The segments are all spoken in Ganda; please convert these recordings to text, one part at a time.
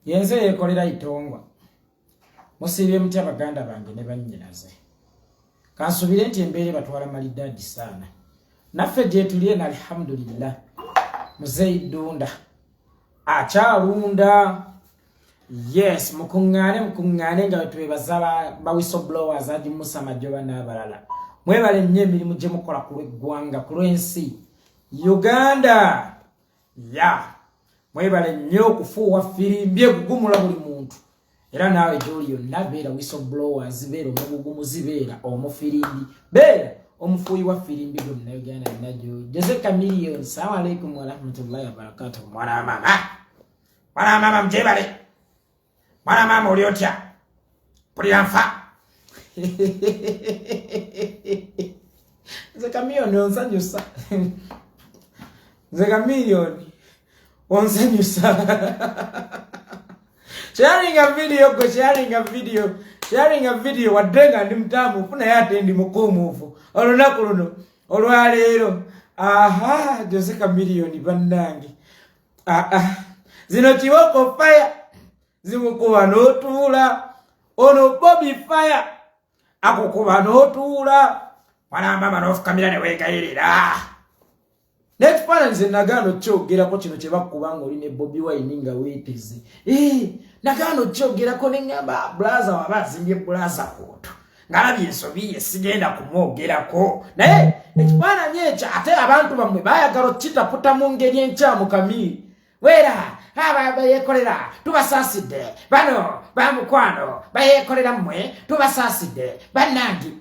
Yenze Yekolera itongwa. Musibye mutya baganda bange ne bannyinaze. Kansubire nti embeere batwala malidadi sana. Naffe gye tuliye na alhamdulillah. Muzeidunda. Achalunda. Yes, mukungane nga twebaza ba whistleblowers adi Musa Majoba n'abalala. Mwebale nnyo emirimu gye mukola ku lw'eggwanga ku lw'ensi. Uganda. Ya. Mwebale nnyo okufuuwa firimbi egugumula buli muntu. Era naawe gy'oli yonna beera whistleblowers, beera omugugumu, zibeera omufirimbi, beera omufuuyi wa firimbi gonna Uganda yonna gy'oli. Jose Chameleon, salamu alaikum wa rahmatullahi wa barakatuh. Mwana mama. Mwana mama mjebale. Mwana mama oli otya? Pulira nfa. Nze Chameleon onsanyusa. Nze Chameleon onsanyusa. Sharing a video wadenga ndi mtamu funa yate ndi mukumufu olunaku luno olwaleero Jose Chameleon bannange zino kiwoko fire zimukuba n'otuula ono Bobi fire akukuba n'otuula mwana mama n'ofukamira ne weegayirira nekifaananyi nze nagaano kyogerako kino kye bakubanga oli ne Bobi Wine nga weetize nagaano kyogerako ne ngamba blaza waba azimbye blaza kooto ngalabye ensobi ye sigenda kumwogerako naye ekifaananyi ekyo ate abantu bamwe baayagala okitaputa mu ngeri enkyamu Kamili weera aba Yekolera tubasaasidde bano bamukwano bayekolera mmwe tubasaasidde bannange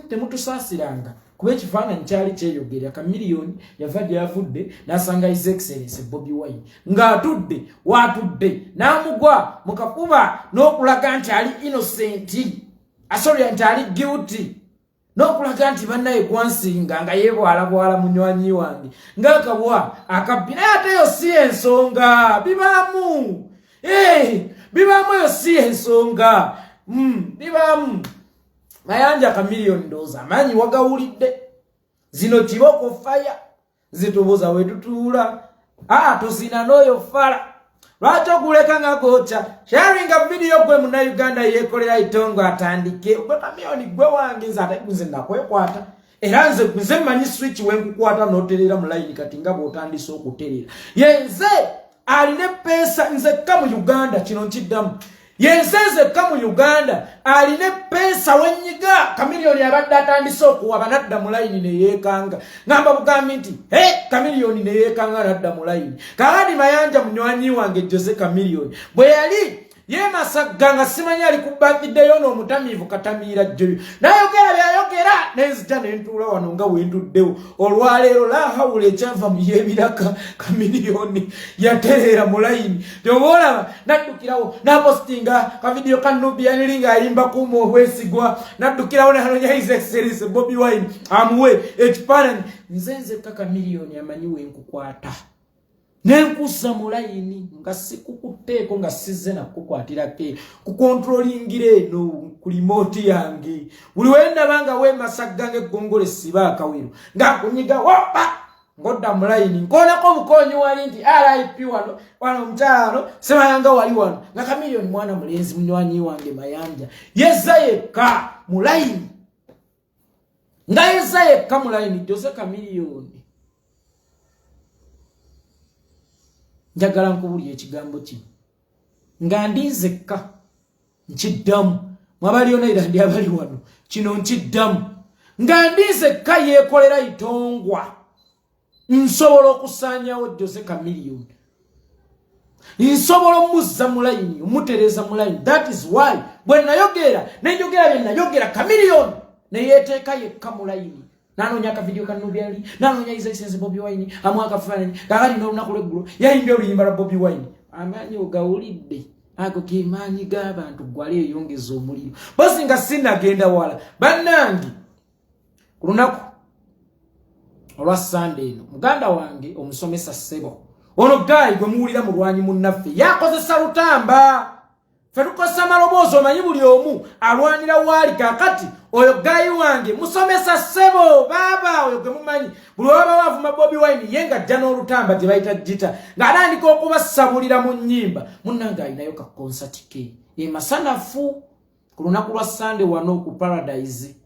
temutusaasiranga kuba ekifaananyi kyali kyeyogera Chameleon yava gy'avudde n'asanga His Excellency Bobi Wine ng'atudde waatudde n'amugwa mu kafuba n'okulaga nti ali innocent nti ali guilty n'okulaga nti bannaye gwansinga nga yeebwalabwala munywanyi wange ng'akabwa akabbi naye ate yo si ensonga bibaamu bibaamu eyo si ensonga bibaamu mayanja Chameleon ndowooza Amanyi wagawulidde zino kiboko fire zitubuza wetutuula tuzina n'oyo fala lwaki okuleka nga gocha sharing a video gwe muna Uganda Yekolera itongo atandike gwe Chameleon gwe wange nze ate nze nakwekwata era nze mmanyi switch wenkukwata n'oterera mu line kati nga bw'otandise okuterera yenze aline pesa nze mu Uganda kino nkiddamu yenze mu Uganda aline pesa wenyiga Chameleon yabadde atandise okuwaba nadda mu line ne yeekanga ngamba bugambi nti Chameleon ne yeekanga nadda mu line kaadi mayanja munywanyi wange Jose Chameleon bwe yali yemasagga nga simanyi ali ku birthday yo n'omutamiivu katamiira jjoyo nayogera byayogera nenzija nentuula wano nga wenduddewo olwaleero lahawula ekyava mu yebiraka Chameleon yatereera mu layini tyoboolaba naddukirawo napostinga kavidiyo kanubiyaniri ng'ayimba kuuma obwesigwa naddukirawo nanonya His Excellency Bobi Wine amuwe ekifaananyi nze Chameleon amanyi wenkukwata nenkusa mu layini nga sikukuteeko nga sizze nakukwatirako kukontrolingira eno ku remote yange buli wendaba nga wemasagga ng'eggongole siba akawero ng'akunyiga wopa ngodda mu layini nkoonako obukoonyi wali nti RIP wano omukyalo semayanga wali wano nga Chameleon mwana mulenzi munywanyi wange mayanja yezza yekka mu layini nga yezza yekka mu layini Jose Chameleon njagala nkubulya ekigambo kino nga ndi nzekka nkiddamu mwabaliyo naira ndi abali wano kino nkiddamu nga ndi nzekka Yekolera itongwa nsobola okusaanyawo Jose Chameleon nsobola omuzza mu layini omutereza mu layini that is why bwe nayogera nenjogera bye nayogera Chameleon ne yeeteeka yekka mu layini nanonya akavidiyo kanubyali nanonya His Excellency Bobi Wine amwaka fanani kakali n'olunaku lw'eggulo yayimbye oluyimba lwa Bobi Wine Amanyi ogawulidde ago ke maanyi g'abantu gwali eyongeza omuliro basi nga sinagenda wala bannange ku lunaku olwa Sunday eno muganda wange omusomesa ssebo ono gayi gwe muwulira mulwanyi munnaffe yakozesa lutamba fetukosa malobozo omanyi buli omu alwanira wali kakati oyo gayi wange musomesa ssebo baba oyo gemumanyi buli waba wavuma Bobi Wine yenga ajja n'olutamba gye bayita gita ng'atandika okubasabulira mu nnyimba munnange alinayo ka konsati ke masanafu ku lunaku lwa Sunday wano ku Paradise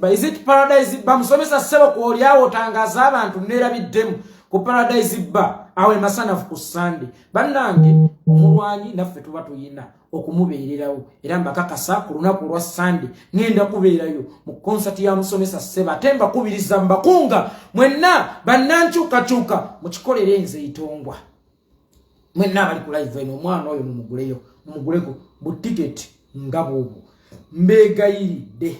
ba is it Paradise ba musomesa ssebo kwolyawo otangaza abantu neerabiddemu ku Paradise ba awe masanafu ku Sunday bannange omulwanyi naffe tuba tuyina okumubeererawo era mbakakasa ku lunaku lwa Sunday ngenda kubeerayo mu concert ya musomesa sseba temba kubiriza mbakunga mwenna bannankyukakyuka mukikolere nze itongwa mwenna bali ku live eno omwana oyo mumuguleko bu ticket nga bwobo mbeegayiridde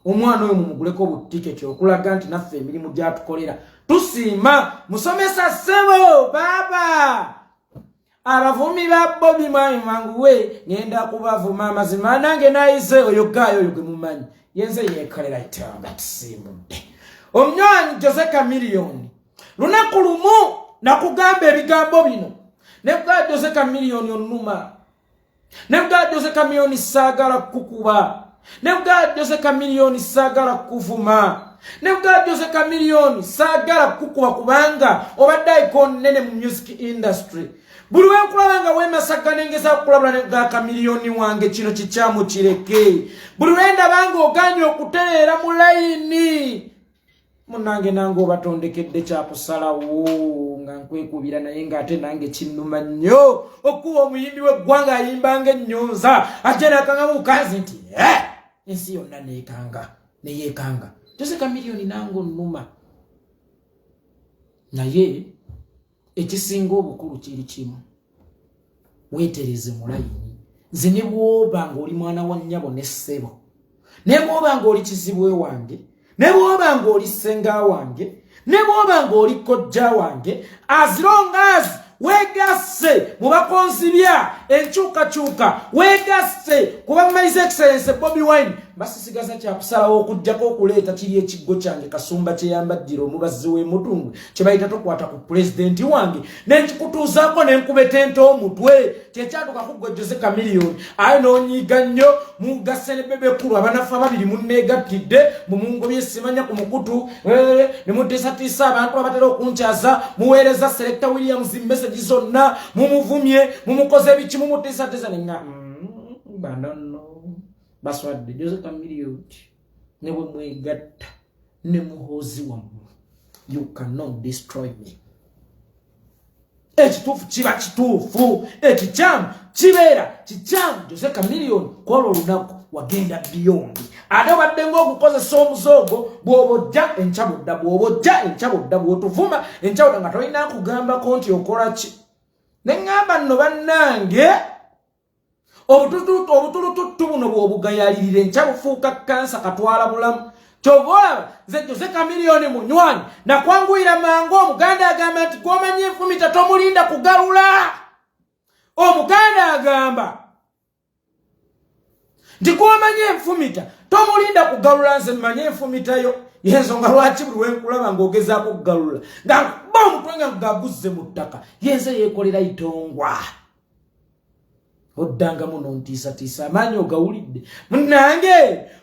omwana oyo mumuguleko bu ticket okulaga nti naffe emirimu gyatukolera tusima musomesa ssebo baba abavumi ba Bobi manguwe ngenda kubavuma amazima nange nayize oyo gayo oyo gemumanyi yenze Yekolera itanga tusimudde omnywanyi Chameleon lunaku lumu nakugamba ebigambo bino nebwa Chameleon onuma nebwa Chameleon saagala kukuba nebwa Chameleon saagala kuvuma nebwa Chameleon saagala kukuba kubanga obadde icon nene mu music industry buli wenkulabanga wemasaka nengeza kulabula nebwa Chameleon wange kino kikyamu kireke buli wenda banga oganye okutereera mu layini munange nange obatondekedde kyakusalawo nga nkwekubira naye ng'ate nange kinnuma nnyo okuwa omuyimbi w'eggwanga ayimbanga ennyonza ate nakanga mukazi nti ensi yonna neyeekanga Chameleon nange onnuma naye ekisinga obukulu kiri kimu weetereze mu layini nze ne bw'oba ng'oli mwana wa nnyabo ne ssebo ne bw'oba ng'oli kizibwe wange ne bw'oba ng'oli ssenga wange ne bw'oba ng'oli kojja wange as long as wegasse mu bakonzibya enkyukakyuka wegasse kuba His Excellency Bobi Wine basisigaza kyakusalawo okujjako okuleeta kiri ekiggo kyange kasumba kyeyambajjira omubazzi w'emutundu kye bayita tokwata ku pulezidenti wange nenkikutuuzaako nenkubeta ente omutwe kyekyatuka kuggwe Chameleon aye n'onyiiga nnyo mugasse ne bebekulu abanafu ababiri munneegattidde mumungobye simanya ku mukutu ne mutiisatiisa abantu abatera okunkyaza muweereza Selector Williams message zonna mumuvumye mumukoze biki mumutiisatiisa nenga banono baswadde Chameleon ne bwe mwegatta ne muhoozi wammwe you cannot destroy me ekituufu kiba kituufu ekikyamu kibeera kikyamu Chameleon kwolwo olunaku wagenda beyond ate obadde ng'okukozesa omuzoogo bw'obojja encabudda bw'obojja encabudda bw'otuvuma encabudda nga tolina kugambako nti okola ki ne ŋŋamba nno bannange obutulututtu buno bw'obugayalirira enkyabufuuka kansa katwala bulamu kyova nze Chameleon munywanyi nakwanguyira mangu omuganda agamba nti gw'omanyi enfumita tomulinda kugalula omuganda agamba nti gw'omanyi enfumita tomulinda kugalula nze mmanyi enfumitayo yensonga lwaki buli wenkulaba ng'ogezaako kugalula nga nkuba omutwe nga ngaguzze mu ttaka yenze Yekolera itongwa oddanga muno ntiisatiisa amaanyi ogawulidde munnange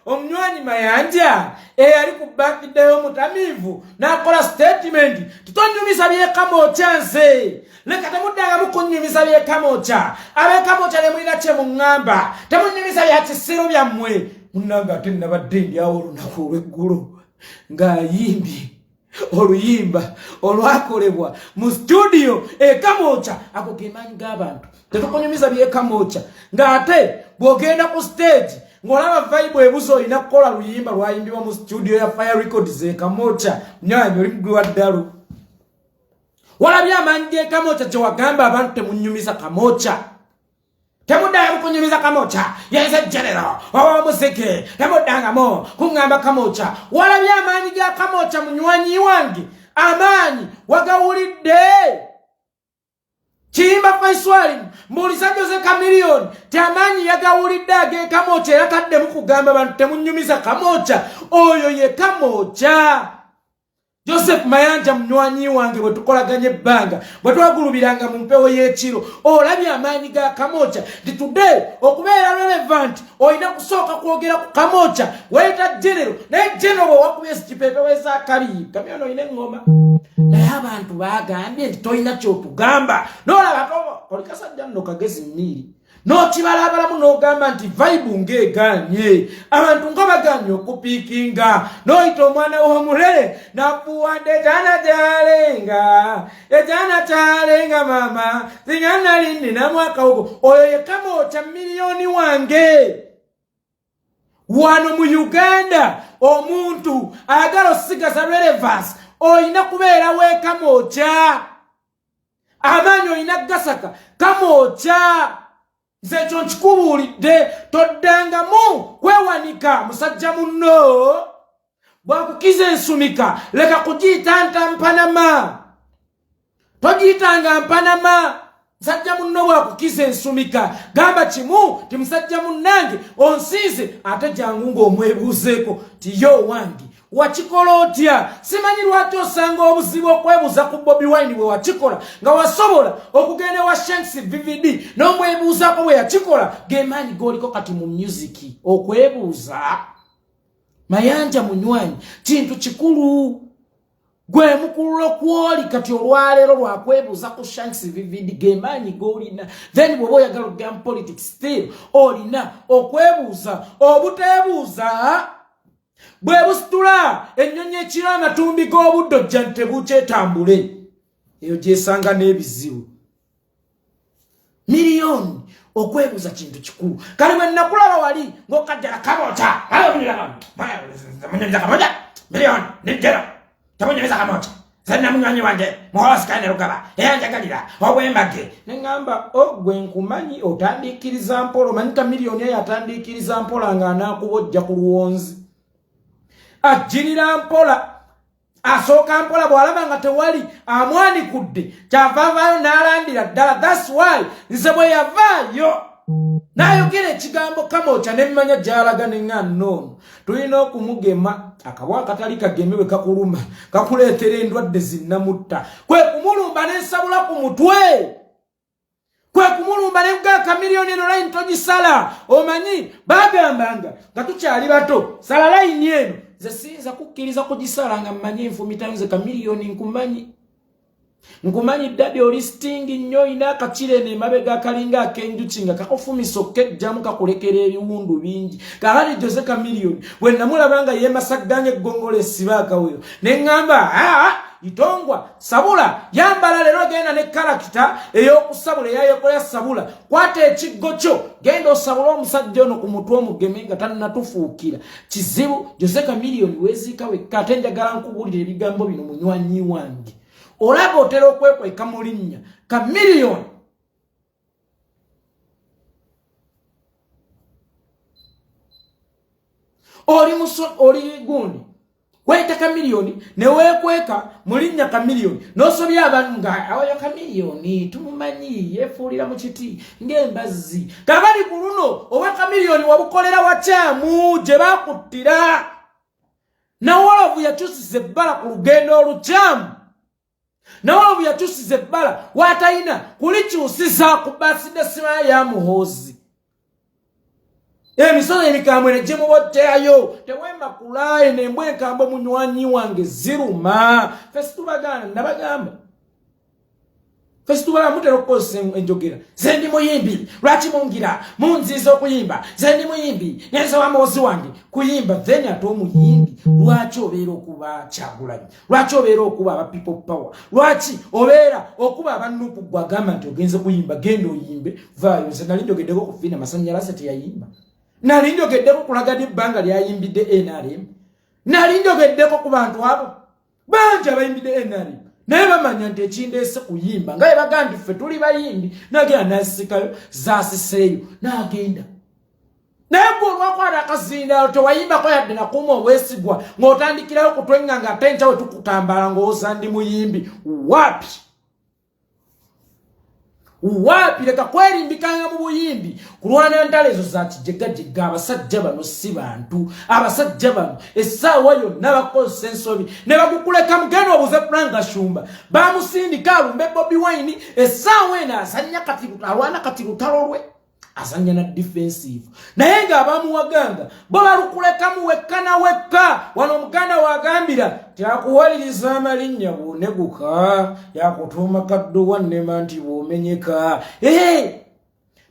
omunywanyi mayanja eyali ku birthday y'omutamiivu n'akola statement titonyumisa byekamookya nze leka temuddanga mukunyumisa byekamookya abeekamookya ne mulina kye muŋŋamba temunyumisa bya kisiro byammwe munnange ate nabadde ndyawo olunaku olw'eggulu ng'ayimbye oluyimba olwakolebwa mu studio ekamookya ako ge maanyi g'abantu tetukunyumiza byekamookya ng'ate bw'ogenda ku stage ng'olaba vibe ebuzo olina kukola luyimba lwayimbibwa mu studio ya Fire Records ekamookya nyanyi oli mugwi wa ddalu walabye amaanyi g'ekamookya kye wagamba abantu temunyumiza kamookya temuddayo kunyumiza kamookya yenze general wawa muzike temuddangamu kuŋŋamba kamookya walabye amaanyi ga kamookya munywanyi wange amaanyi wagawulidde kiyimba faiswali mbuuliza Chameleon ti amaanyi yagawulidde ag'ekamookya era taddemu kugamba abantu temunyumiza kamookya oyo ye kamookya Joseph Mayanja munywanyi wange bwe tukolaganye ebbanga bwe twagulubiranga mu mpewo y'ekiro olabye amaanyi ga Kamocha today okubeera relevant olina kusooka kwogera ku Kamocha weeta genero naye genero bwe wakubye kipeepewe za kabi Chameleon olina engoma naye abantu baagambye nti tolina kyotugamba n'olaba olikasajja nno kagezi mmiri n'okibalabalamu n'ogamba nti vibe ng'eganye abantu nga baganye okupiikinga n'oyita omwana w'omulere nafuwadde ekyana kyalenga mama zingana lindi namwakawogo oyo ye Kamocha miliyoni wange wano mu Uganda omuntu ayagala osigaza relevance oyina kubeera we Kamocha amaanyi oyina gasaka Kamocha Zecho nkikubuulidde toddangamu kwewanika musajja munno bwakukiza ensumika leka kugiyita ntampanama togiyitanga mpanama musajja munno bwakukiza ensumika gamba kimu ti musajja munnange onsiize ate jangu ng'omwebuuzeeko ti yo wange wachikola otya simanyi lwaki osanga obuzibu okwebuuza ku Bobi Wine bwe wachikola nga wasobola okugenda wa Shanks VVD n'omwebuuzaako bwe yachikola gemaanyi goliko kati mu music okwebuuza Mayanja munywanyi kintu kikulu gwe mukulu kwoli kati olwaleero lwakwebuuza ku Shanks VVD gemaanyi golina then bwe oyagala okugamba politics still olina okwebuuza obuteebuuza bwe busitula ennyonyi ekiro amatumbi g'obuddo jjante bukyetambule eyo gyesanga n'ebizibu miliyoni okwebuuza kintu kikulu kale bwe nakulaba wali ng'okajjala Kamocha miliyoni nejjera tamunyumiza Kamocha senna munywanyi wange muhosikaine Lugaba eyanjagalira obwembage neŋŋamba ogwe nkumanyi otandiikiriza mpola omanyika miliyoni eyo atandiikiriza mpola ng'anaakubojja ku luwonzi ajirira mpola asooka mpola bw'alaba nga tewali amwanikudde kyavavayo n'alandira ddala that's why nze bwe yavaayo n'ayogera ekigambo Kamocha n'emmanya gy'alaga neŋŋannoono tulina okumugema akabwa akatali kageme bwe kakuluma kakuleetera endwadde zinnamutta kwe kumulumba n'ensabula ku mutwe kwe kumulumba n'ebugaa Chameleon eno layini togisala omanyi bagambanga nga tukyali bato sala layini eno ze siyinza kukkiriza kugisala nga mmanyi enfumita nze Chameleon nkumanyi ddadi oli stingi nnyo olina akakirene emabega akalinga ak'enjuki nga kakufumisa okkejjamu kakulekera ebiwundu bingi kakati Jose Chameleon bwe namulaba nga yeemasagganya eggongolo essiba akawero ne ŋŋamba itongwa sabula yambala lero genda ne karakita ey'okusabula eya Yekolera sabula kwata ekiggo kyo genda osabula omusajja ono ku mutwe omugeme nga tannatufuukira kizibu Jose Chameleon weeziika wekka ate njagala nkubuulira ebigambo bino munywanyi wange olaba otera okwekweka mu linnya Chameleon oli gundi weta Chameleon ne wekweka mu linnya Chameleon n'osobya abantu nga awoyo Chameleon tumumanyi yefuulira mu kiti ng'embazzi kabali ku luno oba Chameleon wabukolera wakyamu gye bakuttira nawolovu yakyusiza ebbala ku lugendo olukyamu nawolovu yakyusiza ebbala waatayina kulikyusiza ku basidesima ya muhoozi emisono emikambwe ne gye mubotteayo tewemba kulaaye nembwa enkambwe munywanyi wange ziruma fesitubagana nabagamba fesitubala mutera okukozesa enjogera ze ndi muyimbi lwaki mungira munziza okuyimba ze ndi muyimbi nensoba muwozi wange kuyimba then ate omuyimbi lwaki obeera okuba Kyagulanyi lwaki obeera okuba aba people power lwaki obeera okuba abanupu gwagamba nti ogenze kuyimba genda oyimbe vaayo nze nali njogeddeko ku fiina masannyalaze teyayimba nali njogeddeko kulaga ebbanga lyayimbidde NRM nali njogeddeko ku bantu abo bangi abayimbidde NRM naye bamanya nti ekindeese kuyimba nga yebaga nti ffe tuli bayimbi nagenda nasikayo zaasiseeyo n'agenda naye gwe olwakwata akazindaalo tewayimbako yadde nakuuma obwesigwa ng'otandikirayo kutwenga nga ate nkya we tukutambala ng'owoza ndi muyimbi wapi wapi leka kwerimbikanga mu buyimbi kulwana ntalezo za kijegajega abasajja bano si bantu abasajja bano essaawa yonna bakozesa ensobi ne bakukuleka mugendo obuze Frank Shumba bamusindika alumbe Bobi Wine essaawa eno azannya kati alwana kati lutalo lwe azanya na defensive naye nga abamuwaganga bo balukulekamu wekka na wekka wano muganda wagambira tyakuwaliriza amalinnya bwoneguka yakutuuma kaddo wannema nti bwomenyeka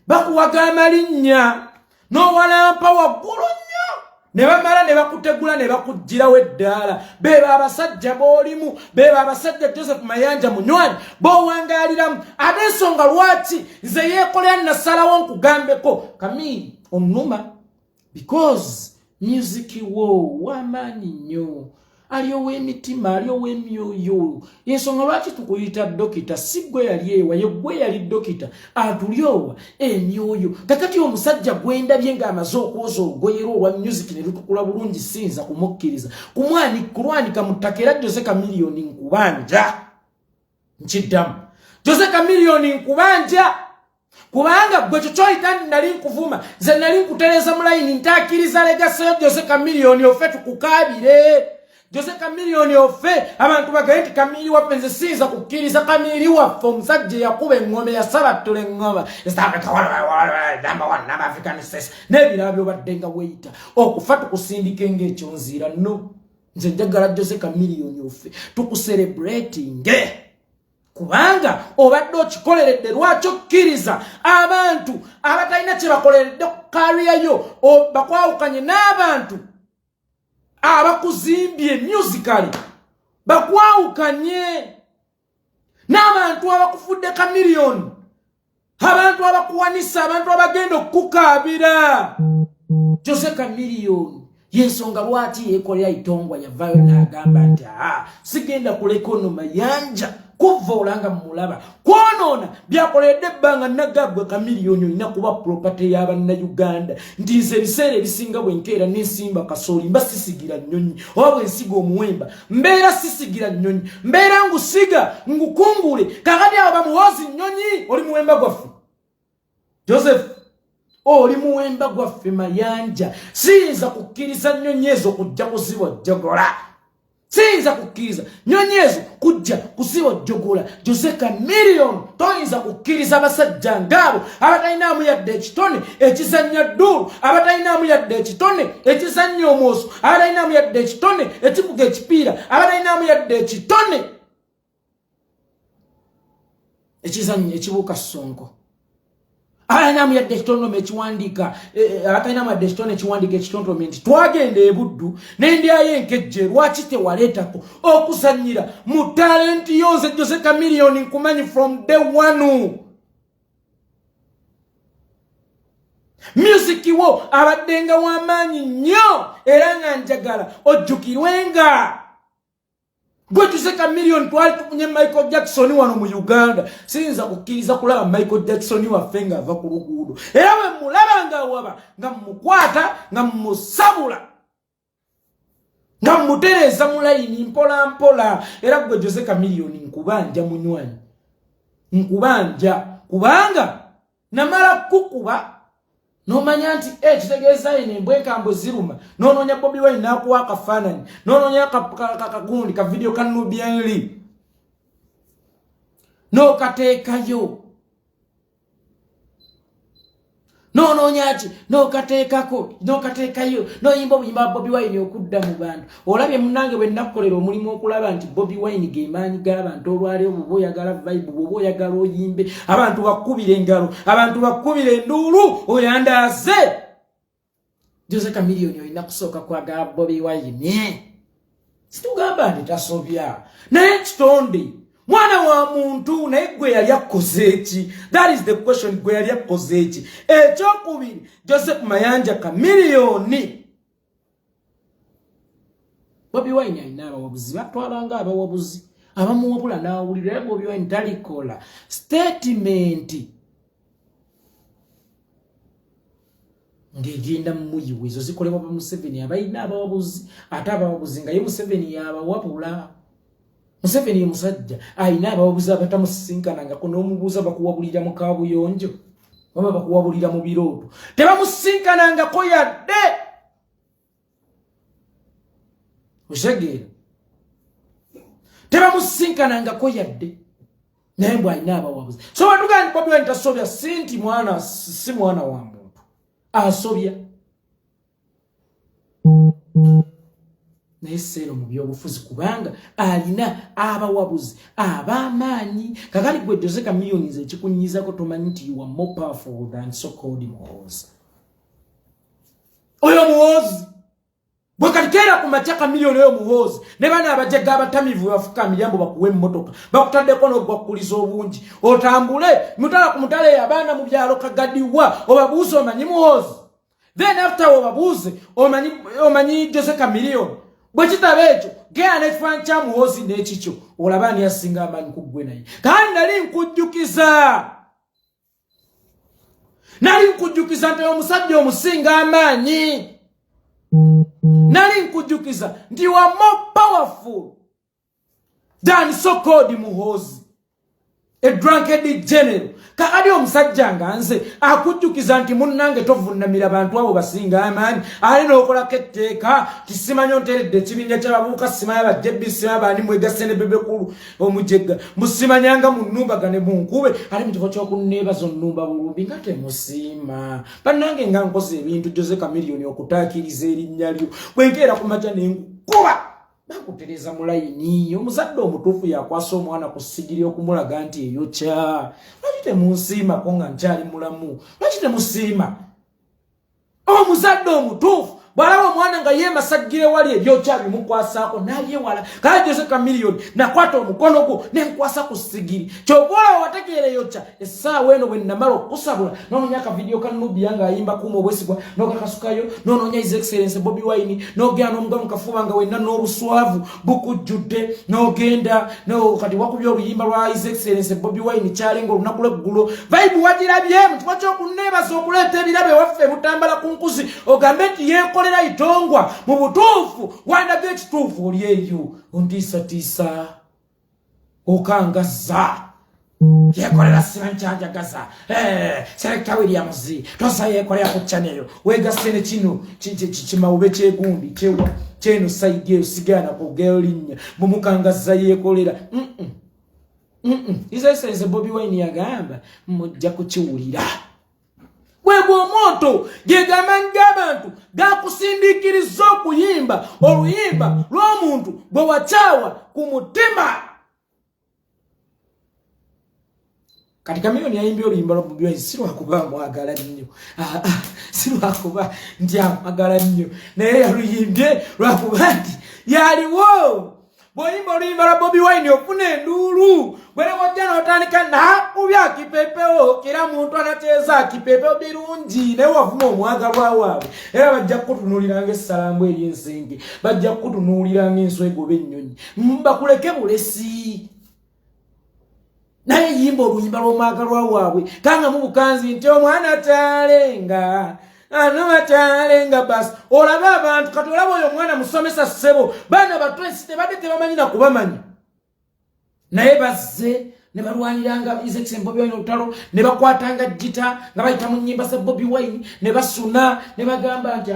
bakuwaga amalinnya n'owalampa waggulu nnyo ne bamala ne bakutegula ne bakugirawo eddaala beba abasajja b'olimu beba abasajja Joseph Mayanja Munywanyi b'owangaaliramu ate ensonga lwaki nze Yekolera nasalawo nkugambeko kami onnuma because music wo w'amaanyi nnyo aliyo w'emitima aliyo w'emyoyo yensonga lwaki tukuyita dokita si gwe yali ewa ye gwe yali dokita atulyowa emyoyo kakati omusajja gwendabye ng'amaze okwoza olugoyero olwa music ne lutukula bulungi sinza kumukkiriza kulwanika mu ttaka era Jose Chameleon nkubanja nkiddamu Jose Chameleon nkubanja kubanga gwe kyoyita nali nkuvuma nze nali nkutereza mu layini ntakkiriza legaseyo Jose Chameleon ofe tukukabire Jose Chameleon ofe abantu bagaye Kamili wapenze sinza kukkiriza Kamili waffe omusajja yakuba engome yasaba ttule engoma number one number African states nebirabyo baddenga weita okufa tukusindike ng'ekyo nzira no nze njagala Jose Chameleon ofe tukucelebrating kubanga obadde okikoleredde lwaki okkiriza abantu abatalina kye bakoleredde ku career yo bakwawukanye n'abantu abakuzimbye musically bakwawukanye n'abantu abakufudde Chameleon abantu abakuwanisa abantu abagenda okukukabira Jose Chameleon yensonga lwaki Yekolera itongwa yavayo n'agamba nti sigenda kuleka ono mayanja kuvolanga mulaba kwonona byakoledde ebbanga nagagwe Chameleon olina kuba property y'Abannayuganda ndize ebiseera ebisinga bwenkeera n'ensimba kasooli mba sisigira nnyonyi oba bwensiga omuwemba mbeera sisigira nnyonyi mbeera ngusiga ngukungule kakati abo bamuwozi nnyonyi oli muwemba gwaffe Joseph oli muwemba gwaffe mayanja siyinza kukkiriza nnyonyi ezo kujja kuzibojjogola siyinza kukkiriza nnyonyi ezo kujja kuzibojjogola Jose Chameleon toyinza kukkiriza abasajja ng'abo abatalinamu yadde ekitone ekizannya ddulu abatalinamu yadde ekitone ekizannya omwoso abatalinamu yadde ekitone ekivuga ekipiira abatalinamu yadde ekitone ekizannya ekibuuka Sonko abatalinamu yadde ekitontome ekiwandiika abatalinamu yadde ekitone ekiwandiika ekitontome nti twagenda e Buddu n'endyayo enkejje lwaki tewaleetako okuzannyira mu talenti yonze Jose Chameleon nkumanyi from day one music wo abaddenga w'amaanyi nnyo era nga njagala ojjukirwenga gwe Jose Chameleon twali tukunye Michael Jackson wano mu Uganda sinza kukkiriza kulaba Michael Jackson waffe nga ava ku luguudo era bwe mulaba nga waba nga mukwata nga musabula nga mutereza mu layini mpola mpola era gwe Jose Chameleon nkubanja munywanyi nkubanja kubanga namala kukuba nomanya nti kitegeeza ine embwekambo ziruma nononya Bobi Wine nakuwa akafaananyi nononya kagundi ka video ka Nubian Lee no kateekayo nononya ati no kateekayo no yimba buyimba Bobi Wine okudda mu bantu olabye munange bwe nakolera omulimu okulaba nti Bobi Wine gemaanyi g'abantu olwali obubo oyagala vibe obubo oyagala oyimbe abantu bakubire engalo abantu bakubire enduulu oyandaze Jose Chameleon olina kusooka kwagala Bobi Wine situgamba nti tasobya naye kitonde mwana wa muntu naye gwe yali akoze eki that is the question gwe yali akoze eki ekyokubiri Joseph Mayanja Chameleon Bobi Wine alina abawabuzi batwalanga abawabuzi abamuwabula n'awulira Bobi Wine talikola statement ngegenda muyiwe ezo zikolebwa ba Museveni abalina abawabuzi ate abawabuzi nga ye Museveni yabawabula Museveni musajja ayina abawabuzi abatamusisinkananga ko n'omubuuza bakuwabulira mu kaabuyonjo baba bakuwabulira mu birooto tebamusisinkananga ko yadde osegeera tebamusisinkananga ko yadde naye mbw ayina abawabuzi so batugamba Bobi Wine tasobya sinti mwana si mwana wa muntu asobya naye seero mu byobufuzi kubanga alina abawabuzi ab'amaanyi kakali gwe dozeka millions ekikunyiizako tomanyi nti you are more powerful than so-called muhoozi oyo muhoozi bwe kalikera ku matyaka miliyoni oyo muhoozi ne bana abajjaga abatamivu bafuka miryambo bakuwe emmotoka bakutaddeko n'ogwakuliza obungi otambule mutala ku mutale abaana mu byalo kagadiwa obabuuze omanyi muhoozi then after obabuuze omanyi Joseka Chameleon bwe kitaba ekyo gea n'ekifaananyi kya muhoozi n'ekikyo olaba ani asinga amaanyi ku ggwe naye kandi nali nkujjukiza nti omusajja omusinga amaanyi nali nkujjukiza nti you are more powerful than so-called muhoozi a drunkard general kakadi omusajja nga nze akujjukiza nti munnange tovunnamira bantu abo basinga amaanyi ali n'okolako etteeka tisimanyo nteredde ekibinja ky'abavubuka simanya abajjebbi simanya baani mwegasse ne bebekulu omujegga musimanyanga mu nnumbagane munkube ali mu kifo ky'okunneebaza onnumba bulumbi nga temusiima bannange nga nkoze ebintu Joseka Chameleon okutaakiriza erinnya lyo bwe nkeera ku makya ne nkuba bakutereza mu layini omuzadde omutuufu yakwasa omwana ku ssigiri okumulaga nti eyokya lwaki temunsiima ko nga nkyali mulamu lwaki temusiima omuzadde omutuufu bw'alaba omwana nga yeemasagire wali ebyokya bimukwasaako n'abyewala kale Joseka Chameleon nakwata omukono gwo ne nkwasa ku ssigiri ky'obola wategeera eyokya essaawa eno bwe nnamala okusabula n'onoonya akavidiyo ka Nubia ng'ayimba kuuma obwesigwa n'okakasukayo n'onoonya His Excellency Bobi Wine n'ogenda n'omuga mu kafuba nga wenna n'obuswavu bukujjudde n'ogenda kati wakubye oluyimba lwa His Excellency Bobi Wine kyalinga olunaku lw'eggulo vibe wagirabye mu kifo ky'okunneebaza okuleeta ebirabe waffe butambala ku nkuzi ogambe nti Yekolera itongwa mu butuufu wandaga ekituufu oli eyo ontiisatiisa okangaza Yekolera sibankyanjagaza Selector Williams tosa Yekolera ku channel wegasse ne kino kimawube kyegundi kyewa kyeno saige usigana ku geolinnya mumukangaza Yekolera His Excellency Bobi Wine yagamba mujja kukiwulira Wego moto gegamanga abantu gakusindikiriza okuyimba oluyimba lw'omuntu bwe wachawa ku mutima kati Chameleon yayimbye oluyimba lwa Bobi Wine si lwakuba mwagala nnyo si lwakuba nti amwagala nnyo naye yaluyimbye lwakuba nti yaliwo bw'oyimba oluyimba lwa Bobi Wine ofuna enduulu bwere wajja n'otandika nakubya kipepeo kira muntu anateeza kipepeo birungi naye wafuna omwagalwa waabwe era bajja kutunuuliranga essalambwa ery'ensenge bajja kutunuuliranga enswa egoba ennyonyi bakuleke bulesi naye yimba oluyimba lw'omwagalwa waabwe kanga mu bukanzi nti omwana talenga Anumatalenga basi olaba abantu kati olaba oyo omwana musomesa ssebo baana batwensi tebadde tebamanyi na kubamanyi naye bazze ne balwaniranga His Excellency Bobi Wine olutalo ne bakwatanga gita nga bayita mu nnyimba za Bobi Wine ne basuna ne bagamba nti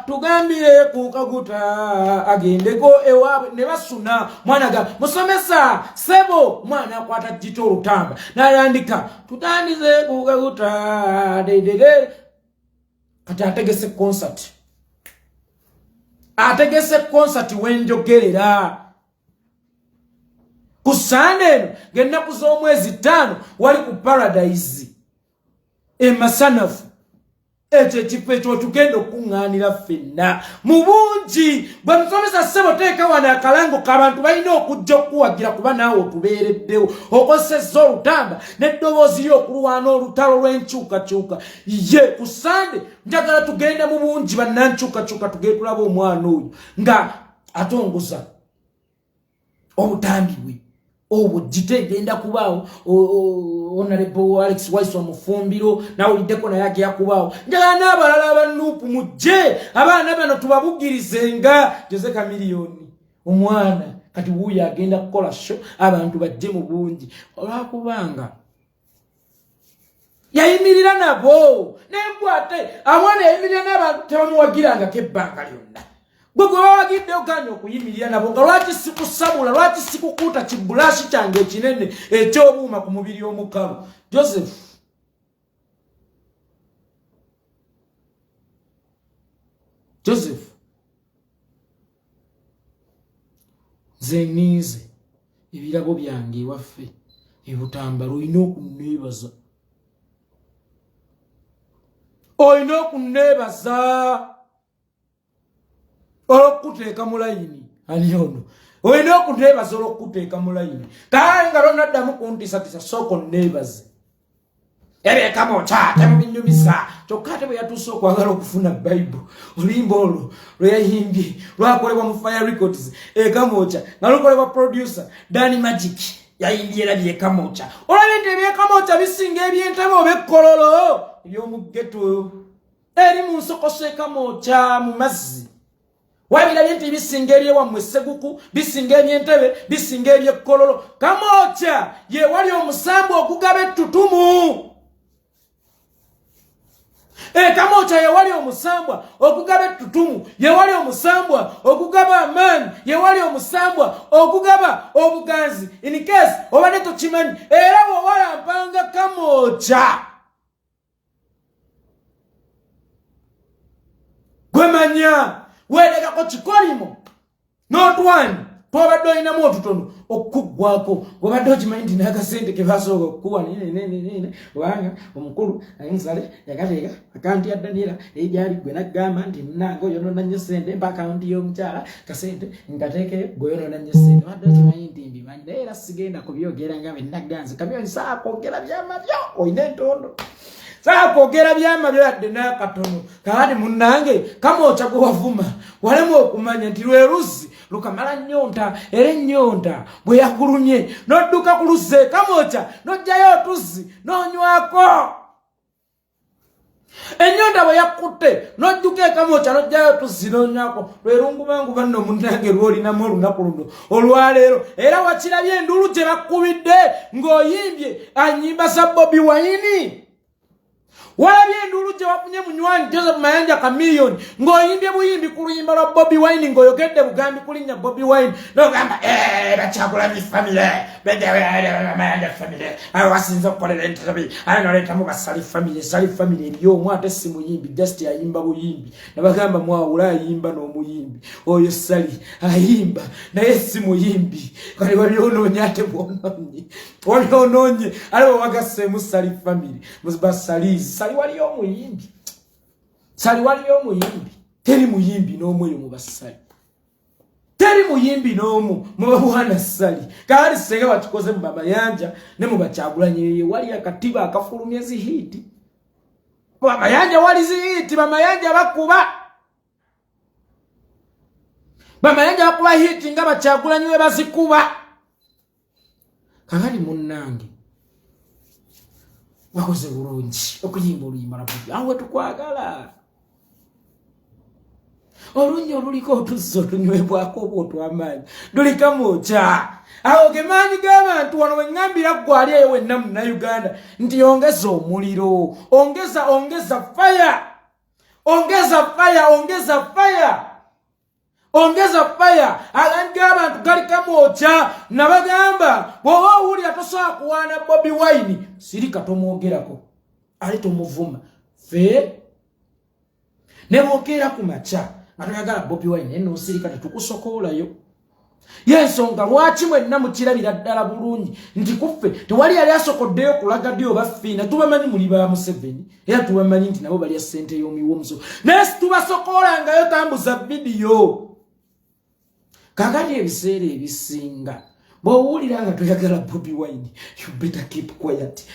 tugambire ku kaguta agendeko ewaabwe ne basuna mwana ga musomesa ssebo mwana akwata gita olutamba n'ayandika tutandize ku kaguta kati ategese concert wenjogerera ku Sunday ng'ennaku z'omwezi 5 wali ku Paradise Masanafu ekyo ekifo ekyo tugenda okuŋŋaanira ffenna mu bungi bwe musomesa ssebo teeka wano akalango k'abantu balina okujja okuwagira kuba naawe otubeereddewo okosezza olutamba n'eddoboozi ly'okulwana olutalo lw'enkyukakyuka ye ku Sunday njagala tugenda mu bungi bannankyukakyuka tugende tulaba omwana oyo nga atongoza obutambi bwe obujite genda kubaawo Honorable Alex Wise omufumbiro nawuliddeko naye agya kubaawo njagala n'abalala abanuupu mujje abaana bano tubabugirizenga Joseka Chameleon omwana kati wuuyo agenda kukola show abantu bajje mu bungi olwakubanga yayimirira nabo negwate amwana yayimirira n'abantu tebamuwagirangako ebbanga lyonna gwe bawagidde oganya okuyimirira nabo nga lwaki sikusabula lwaki sikukuuta kibulashi kyange ekinene ekyobuuma ku mubiri omukalu Joseph zenize ebirabo byange ewaffe ebutambala olina okunneebaza olw'okukuteeka mu layini ani ono olina okunneebaza olw'okukuteeka mu layini kale nga lonnaddamu kuntiisatiisa sooka onneebaze ebyekamo kyate mu binyumisa kyokka ate bwe yatuuse okwagala okufuna bayibuli oluyimba olwo lwe yayimbye lwakolebwa mu Fire Records ekamocha nga lukolebwa producer Dani Magic yayimbye era byekamocha olabye nti ebyekamocha bisinga ebyentama obekkololo eby'omuggeto eri mu nsokoso ekamocha mu mazzi wabirabye nti bisinga ebyewammwe Seguku bisinga ebyentebe bisinga ebyekkololo kamocha ye wali omusambu okugaba ettutumu kamocha ye wali omusambwa okugaba ettutumu ye wali omusambwa okugaba amaanyi ye wali omusambwa okugaba obuganzi in case obadde tokimanyi era bw'owalampanga kamocha gwemanya weerekako kikolimo n'otwani twobadde olinamu otutono okuggwako wabadde okimanyi nti n'akasente ke basooka okukuwa nene kubanga omukulu nsale yakateeka akaunti ya Daniela egyali gwe nagamba nti nange oyonoona nnyo sente mpa akaunti y'omukyala kasente nkateekeyo gwe oyonoona nnyo sente wabadde okimanyi nti mbimanyi naye era sigenda kubyogera nga bwe naganze kamyoni saakwogera byama byo olina entondo saakwogera byama byo yadde n'akatono kakati munnange kamocha gwe wavuma walemu okumanya nti lwe luzzi lukamala nnyonta era ennyonta bwe yakulumye n'odduka ku luzzi kamocha n'ojjayo otuzzi n'onywako ennyonta bwe yakutte n'ojjuka ekamocha n'ojjayo otuzzi n'onywako lwe lungumanguba nno munnange lw'olinamu olunaku luno olwaleero era wakirabye endulu gye bakubidde ng'oyimbye anyimba za Bobi Wine walabye endulu gye wafunye munywanyi Joseph Mayanja Chameleon ng'oyimbye buyimbi ku luyimba lwa Bobi Wine ng'oyogedde bugambi kulinnya Bobi Wine n'ogamba Bakyagulanyi family Mayanja family wasinza okukolera entabi noleetamu basali family eriyo omu ate si muyimbi just ayimba buyimbi nabagamba mwawula ayimba n'omuyimbi oyo sali ayimba naye si muyimbi kale wabyonoonya ate bwonoonye walyonoonye ale wagaseemu sali family muzibasalizi sali waliyo omuyimbi teri muyimbi n'omu eyo mubasali teri muyimbi n'omu mubabwana sali kaali senga bakikoze mu Bamayanja ne mu Bakyagulanyi wali akatiba akafulumya zihiti Bamayanja wali zihiti Bamayanja bakuba hiti nga Bakyagulanyi we bazikuba kakati munnange wakoze bulungi okuyimba oluyimba lwa Bobi awe tukwagala olunyi oluliko otuzzi otunywebwako oba otw'amaanyi luli kamocha awo gemaanyi g'abantu wano weŋŋambira gwali eyo wenna Munnayuganda nti ongeza omuliro ongeza fire agandi g'abantu gali kamocha nabagamba bw'oba owulira tosobola kuwaana Bobi Wine sirika tomwogerako ale tomuvuma fe ne bwokeera ku makya nga toyagala Bobi Wine eno sirika tetukusokoolayo yensonga lwaki mwenna mukirabira ddala bulungi nti kuffe tewali yali asokoddeyo kulaga ddi oba ffiina tubamanyi muli ba Museveni era tubamanyi nti nabo balya ssente y'omiwumuso naye situbasokoolangayo tambuza vidiyo kakati ebiseera ebisinga bw'owulira nga toyagala Bobi Wine you better keep quiet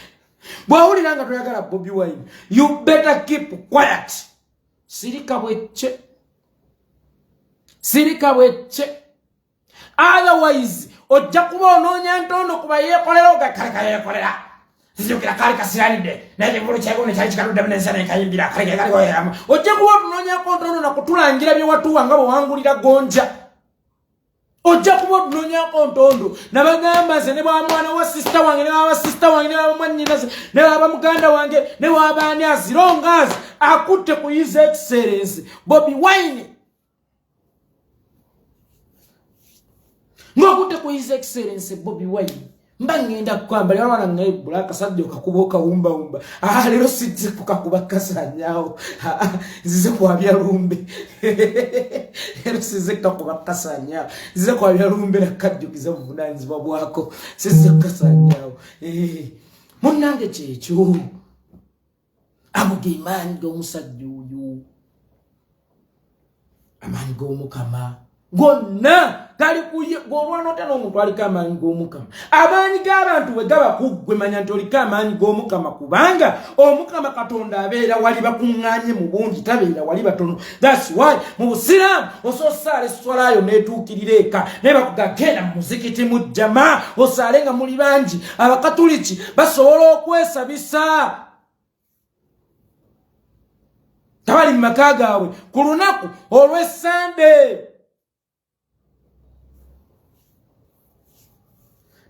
bw'owulira nga toyagala Bobi Wine you better keep quiet sirika bwecce otherwise ojja kuba onoonya ntondo kuba yeekolera yeekolera sizukira kali kasiranidde n'ekivulu kyegone kyali kikaludde n'ensana enkayimbira kaligoyeramu ojja kuba otunoonyako ntondo nakutulangira bye watuwa nga bwe wangulira gonja ojja kuba nonyako ntondo nabagamba nze ne bwamwana wa sister wange ne baba sister wange ne baba mwannyinaze ne baba muganda wange ne wabaani azirongazi akutte ku his excellence Bobi Wine ngokutte ku his excellence Bobi Wine mbangenda kwamba lwana ngai bulaka sadde okakuboka umba lero sitze kukakuba kasanyao zize kwabya lumbe lero size kukakuba kasanyao zize kwabya lumbe nakaddukiza muvunanzi babwako size kasanyao munange checho amugimanyi gomusajjuyu amanyi gomukama gonna gali kuye golwana otano omuntu aliko amaanyi g'omukama amaanyi g'abantu bwe gaba kuggwe manya nti oliko amaanyi g'omukama kubanga omukama Katonda abeera wali bakuŋŋaanye mu bungi tabeera wali batono. That's why mu busiraamu ososaala esswalayo neetuukirira eka naye bakugagenda mu muzikiti mu jama osaale nga muli bangi abakatuliki basobola okwesabisa tabali mu maka gaabwe ku lunaku olw'Essande.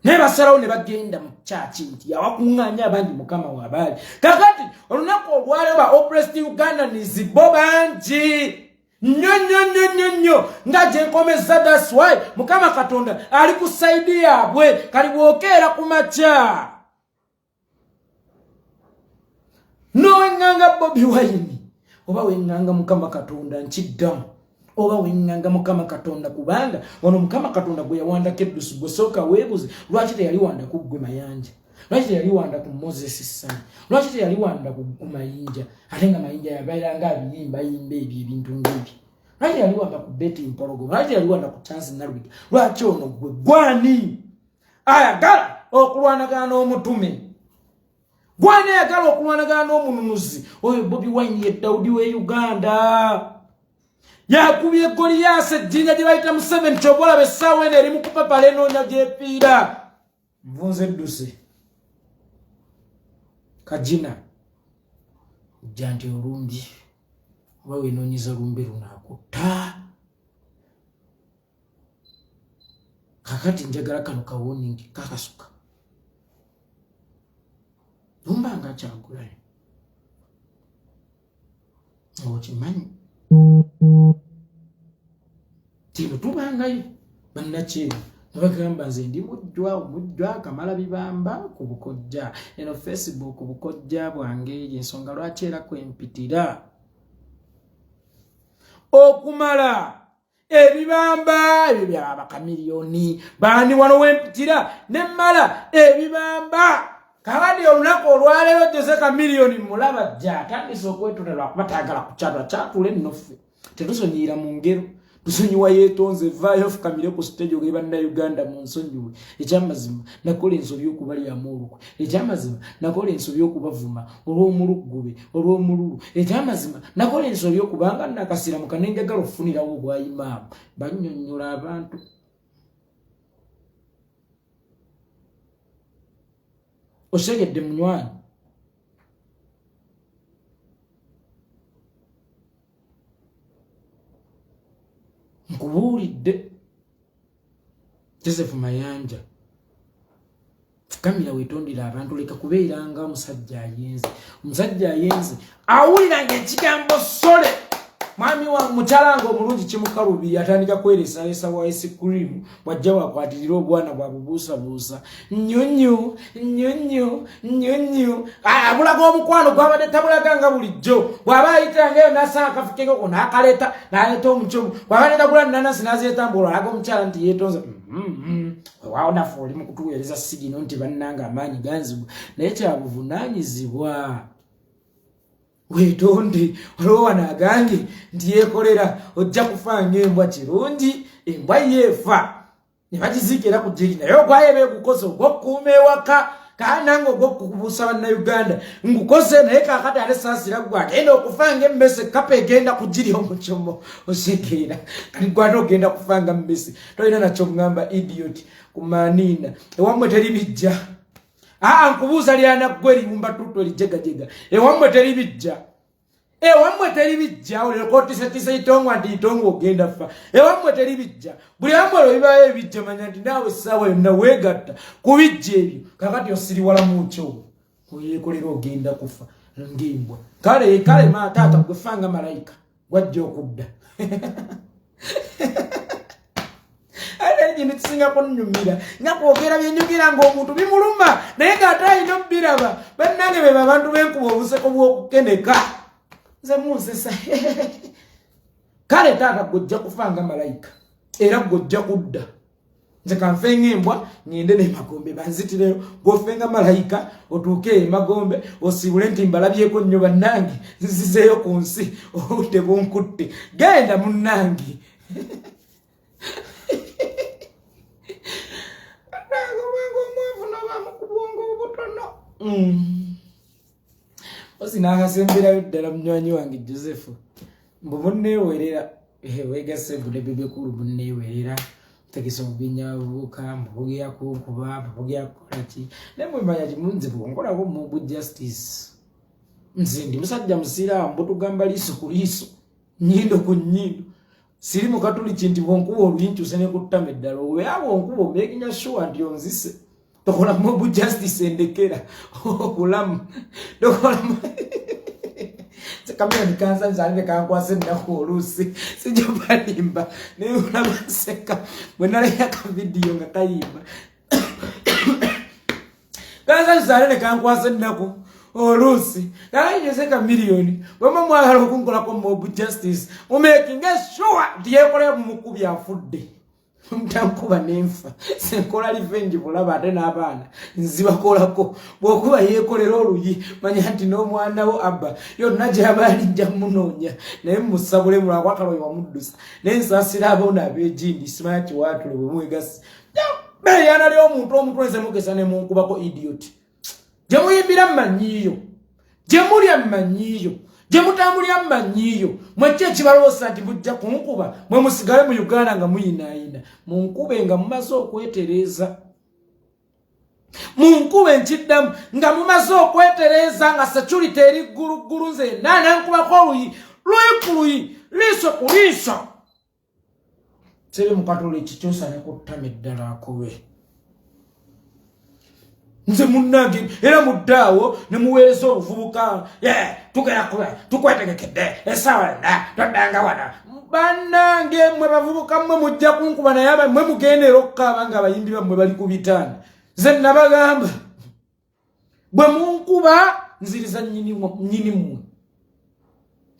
Neba sarawo ne bagenda mu church nti yawakuŋŋaanya abangi mukama wabaali kakati olunaku olwaleero ba oppressed Uganda nizibo bangi nnyo nga gye nkomeza. That's why mukama Katonda ali ku saidi yaabwe kali bwokeera ku makya noweŋŋanga Bobi Wine oba weŋŋanga mukama Katonda nkiddamu oba weŋŋanga mukama Katonda kubanga ono mukama Katonda gwe yawandako eddusu gwe sooka weebuze lwaki teyaliwanda ku ggwe Mayanja, lwaki teyaliwanda ku Moses Sani, lwaki teyaliwanda ku Mayinja ate nga Mayinja yabeeranga abiyimba ebyo ebintu ng'ebyo, lwaki teyaliwanda ku Betty Mpologo, lwaki teyaliwanda ku Chance Nalubiga, lwaki ono gwe gwani ayagala okulwanagana n'omutume, gwani ayagala okulwanagana n'omununuzi oyo Bobi Wine ye Dawudi we Uganda yakubye Goliath ejjinja gye bayita Museveni kyobola bessaawa eno eri mu kupapala enoonya gyepiira nvunze edduse kajina ojja nti olumbi oba weenoonyeza lumbi lunaakutta kakati njagala kano kawoningi kakasuka lumbanga Kyagulanyi okimanyi tino tubangayo bannakyeru nebagamba nze ndi mujjwa Kamala Bibamba ku Bukojja eno Facebook Bukojja bwange ensonga lwaki era kwempitira okumala ebibamba ebyo byaba Chameleon bani wano wempitira nemmala ebibamba kakati olunaku olwaleero Jose Chameleon mulaba jja atandise okwetula lwakuba tayagala kukyatula kyatule nnoffe tetusonyiira mu ngero tusonyiwa yeetonze vaayo fukamire ku stage ogeri bannayuganda mu nsonyiwe ekyamazima nakola ensobi okubalyamu olukwe ekyamazima nakola ensobi okubavuma olw'omuluggube olw'omululu ekyamazima nakola ensobi okubanga nakasira mu kanenjagala okufunirawo obwayimaamu bannyonnyola abantu osegedde munywanyi nkubuulidde Joseph Mayanja fukamira weetondera abantu leka kubeeranga omusajja ayenze awuliranga ekigambo sole mwami wa mukyalanga omulungi kimukalubi atandika kweresalesa wa ice cream wajja wakwatirira obwana bwa bubuusabuusa nnyonnyo abulaga omukwano gwabadde tabulaganga bulijjo bw'aba ayitanga eyo nasanga akafikeko n'akaleta n'aleeta omucomo bw'aba netagula nanasi nazeetambula alaga omukyala nti yeetonze wewaawo naffe oli mu kutuweereza sigino nti bannanga amaanyi ganzibwa naye kyabuvunaanyizibwa weetonde waliwo wano agange nti Yekolera ojja kufa ng'embwa kirungi embwa yeefa ne bagiziikira ku jeri naye ogwayo beegukoze ogw'okkuuma ewaka kandi nange ogw'okubuusa bannayuganda ngukoze naye kaakati ate saasira gwe agenda okufa ng'emmese kapa egenda kugirya omucomo osekeera kati gwate ogenda kufa nga mmese tolina nakyo ngamba idiot kumaaniina ewammwe teri bijja nkubuuza lyana ggwe liwumba tutto lijegajega ewammwe teri bijja wamwe teri bijja ole ko tisa itongo ati itongo ogenda fa wamwe teri bijja buli amwe lo bibaye bijja manya ndi nawe sawa na wegatta kubijja ebyo kakati osiri wala mucho kuyekolera ogenda kufa ngimbwa kale ma tata kufanga malaika wajja okudda Ni tsinga konnyumira ngakwogera byenyugira ng'omuntu bimuluma naye ng'atayina biraba bannange be abantu b'enkuba obuseko bw'okukendeka nze munsesa kale taata gojja kufanga malayika era gojja kudda nze kanfe ng'embwa ngende n'emagombe banzitireyo bw'ofenga malayika otuuke emagombe osibule nti mbalabyeko nnyo bannange nzizeeyo ku nsi obudde bunkutte genda munnange Osinakasembera yuddala munywanyi wange Joseph mbu munneewerera wegase bude bibekulu munneewerera tegesa obubinya buka mbugya kukuba mbugya kolaki nemwe manya kimunzi bwonkolako mu justice nzindi musajja musira mbutugamba liso ku liso nyindo ku nyindo siri mu katoliki nti bwonkuba oluyinkyuse ne kuttama eddala owe abo onkuba making sure nti onzise tokola mu justice endekera okulamu tokola Chameleon kansa nzalire kankwase ndako olusi sijobalimba ne unabaseka bwenale yaka video nga kayimba kansa nzalire kankwase ndako olusi kale Chameleon bama mwagala okunkola ko mob justice making sure ndiyekolera mu mukubi afudde mtankuba nenfa senkola revenge bulaba ate n'abaana nzibakolako bwokuba yekolera oluyi manya nti n'omwana wo abba yonna gy'abaali nja munoonya naye musabule mulwa kwakaloyi wamuddusa n'ensasira aboona ab'egindi simanya kiwaatule bwe mwegasi beyana lyo omuntu nze mugesa ne munkubako idiot gye muyimbira mmanyiiyo gye mulya mmanyiiyo gye mutambulira mmanyiiyo mwekyo ekibaloosa nti mujja kunkuba mwe musigale mu Uganda nga muyinaayina munkube nga mumaze okwetereeza munkube nkiddamu nga mumaze okwetereeza nga security eri gguluggulu nze nankubako oluyi ku luyi liiso ku liiso sebe mukatoliki kyosa ne kuttama eddala akobe nze munnange era muddaawo ne muweereza obuvubuka tugera kuba tukwetegekedde esaawa na toddanga wana bannange mmwe bavubuka mmwe mujja kunkuba naye mmwe mugendera okukaaba nga abayimbi bammwe bali ku bitaani nze nabagamba bwe munkuba nziriza nnyini mmwe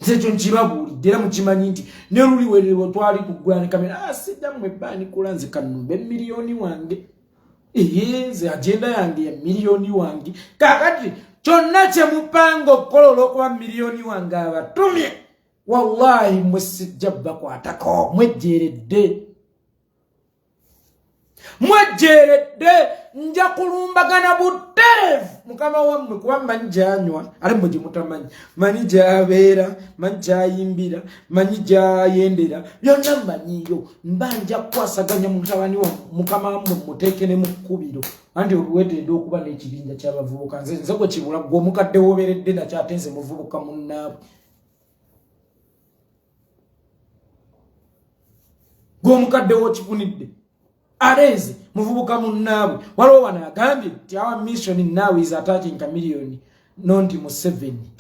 nze ekyo nkibabuulidde era mukimanyi nti ne luli wererwa twali kuggulani kamera sijja mmwe baanikula nze kanumbe miliyoni wange ze agenda yange ya miliyoni wange kakati kyonna kye mupanga okukola olw'okuba miliyoni wange abatumye wallahi mwe sijja bakwatako mwejjeeredde nja kulumbagana butereevu mukama wammwe kuba mmanyi gyanywa ate mmwe gye mutamanyi manyi gyabeera manyi gyayimbira manyi gyayendera byonna mmanyiyo mba nja kukwasaganya mutabani wa mukama wammwe muteeke ne mu kkubiro anti oluwetedde okuba n'ekibinja ky'abavubuka nze gwe kibula gwe omukadde wooberedde nakyo ate nze muvubuka munnaabwe gwe omukadde w'okifunidde Areze muvubuka munnaabwe waliwo wana agambye nti our mission now is attacking Chameleon not Museveni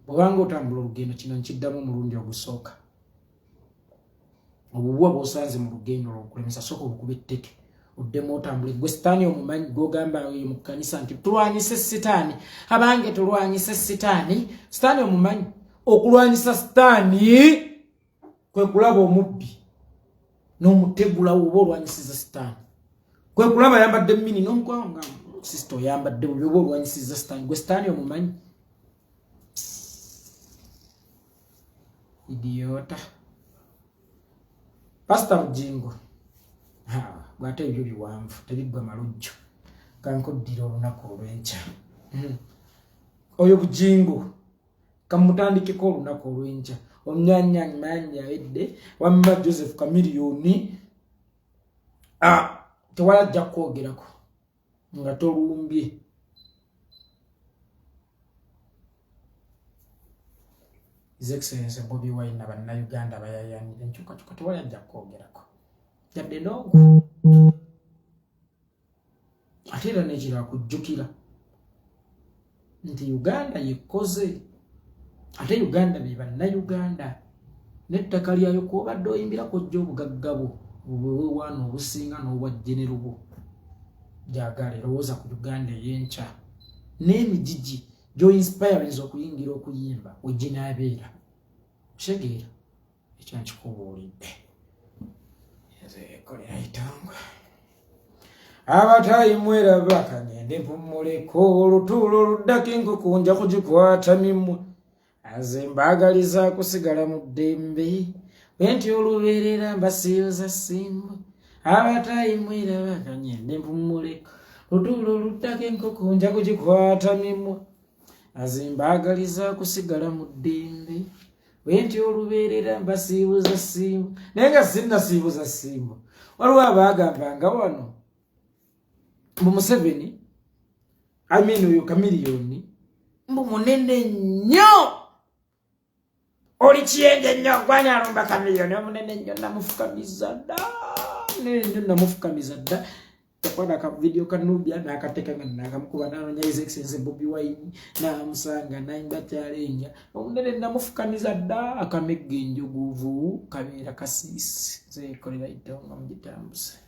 bwanga otambula olugendo kino nkiddamu omulundi ogusooka obubuwa bw'osanze mu lugendo lw'okulemesa sooka obukuba etteke oddemu otambule gwe sitaani omumanyi gw'ogamba mu kkanisa nti tulwanyise sitaani abange tulwanyise sitaani sitaani omumanyi okulwanyisa sitaani kwe kulaba omubbi n'omutegula oba olwanyisiza sitaani kwe kulaba yambadde mini n'omugwanga sisita oyambadde bubi oba olwanyisiza sitaani gwe sitaani omumanyi idiota Pastor Bujingo gwate ebyo biwanvu tebiggwa malujjo kankoddira olunaku olw'enkya oyo Bujingo kamutandikeko olunaku olw'enkya omnyanyanyi manyi awedde wamma Joseph Chameleon tewalajja kwogerako nga tolumbye. His Excellency Bobi Wine Uganda bayayanira enkyukakyuka tewali ajja kwogerako yadde nongo ate era nekira kujjukira nti Uganda yekoze ate Uganda be bannayuganda n'ettaka lyayo kwobadde oyimbirako jjo obugaggabo obwewaano obusinga n'obwa generubo gyagala erowooza ku Uganda ey'enkya n'emijiji gy'oinspirings okuyingira okuyimba wegginaabeera kitegeera ekyo nkikubuulidde Yekolera itangwa abatayimwera bakanyende mpumuleko olutuulo oluddako enkoko nja kugikwata mimwe aze mbaagaliza kusigala mu ddembe bwenti olubeerera mbasiyoza simbwe abatayimwera bakanyende mpumuleko olutuulo oluddako enkoko nja kugikwata mimwe aze mbaagaliza kusigala mu ddembe bwenti olubeerera mbasiibuza simbwe naye nga sinnasiibuza simbwe waliwo abaagambanga wano mbu Museveni uyu Chameleon mbu munene nnyo oli kiyenge nnyo gwanya alumba Chameleon omunene nnyo namufukamiza dda yakwana ka video kanubya n'akateeka nga nakamukuba n'anonya His Excellency Bobi Wine n'amusanga n'ayimba challenge omunene namufukamiza dda akamegge enjoguvu kabeera kasiisi Yekolera itonga mugitambuze.